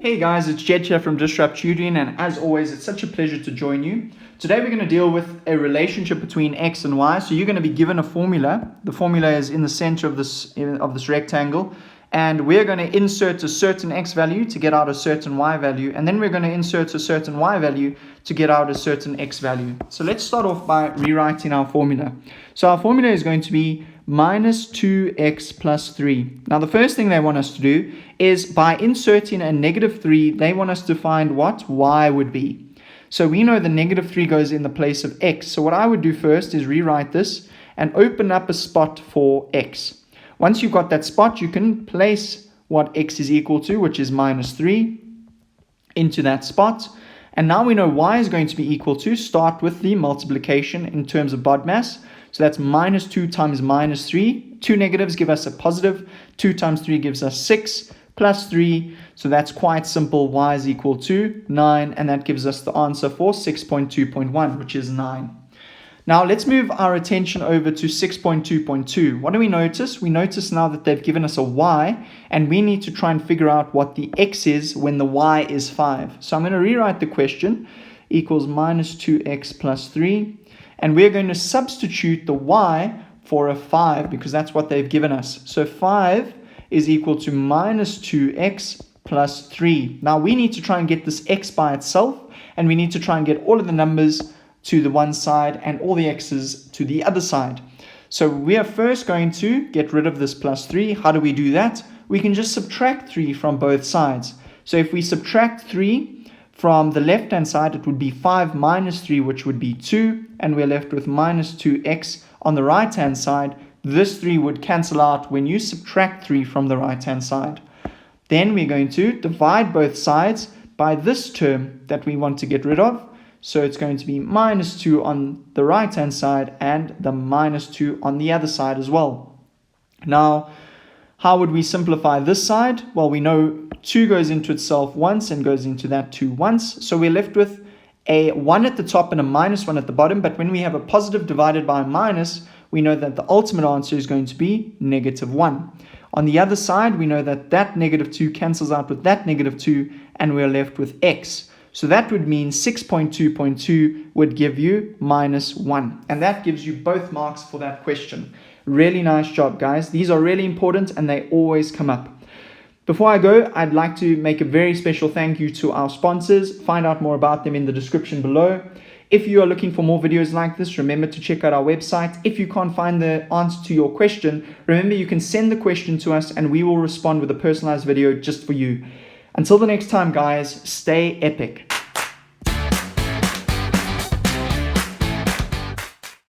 Hey guys, it's Jedd here from Disrupt Tutoring, and as always, it's such a pleasure to join you. Today we're going to deal with a relationship between x and y. So you're going to be given a formula. The formula is in the center of this rectangle, and we're going to insert a certain x value to get out a certain y value, and then we're going to insert a certain y value to get out a certain x value. So let's start off by rewriting our formula. So our formula is going to be minus 2x plus 3. Now the first thing they want us to do is, by inserting a negative 3, they want us to find what y would be. So we know the negative 3 goes in the place of x. So what I would do first is rewrite this and open up a spot for x. Once you've got that spot, you can place what x is equal to, which is minus 3, into that spot. And now we know y is going to be equal to, start with the multiplication in terms of BODMAS. So that's minus 2 times minus 3. Two negatives give us a positive. 2 times 3 gives us 6 plus 3. So that's quite simple. Y is equal to 9. And that gives us the answer for 6.2.1, which is 9. Now let's move our attention over to 6.2.2. What do we notice? We notice now that they've given us a y, and we need to try and figure out what the x is when the y is 5. So I'm going to rewrite the question, equals minus 2x plus 3. And we're going to substitute the y for a 5 because that's what they've given us. So 5 is equal to minus 2x plus 3. Now we need to try and get this x by itself, and we need to try and get all of the numbers to the one side and all the x's to the other side. So we are first going to get rid of this plus 3. How do we do that? We can just subtract 3 from both sides. So if we subtract 3 from the left-hand side, it would be 5 minus 3, which would be 2, and we're left with minus 2x. On the right-hand side, this 3 would cancel out when you subtract 3 from the right-hand side. Then we're going to divide both sides by this term that we want to get rid of. So it's going to be minus 2 on the right-hand side and the minus 2 on the other side as well. Now, how would we simplify this side? Well, we know 2 goes into itself once and goes into that 2 once. So we're left with a 1 at the top and a minus 1 at the bottom. But when we have a positive divided by a minus, we know that the ultimate answer is going to be negative 1. On the other side, we know that that negative 2 cancels out with that negative 2, and we're left with x. So that would mean 6.2.2 would give you minus 1. And that gives you both marks for that question. Really nice job, guys. These are really important and they always come up. Before I go, I'd like to make a very special thank you to our sponsors. Find out more about them in the description below. If you are looking for more videos like this, remember to check out our website. If you can't find the answer to your question, remember you can send the question to us and we will respond with a personalized video just for you. Until the next time, guys, stay epic.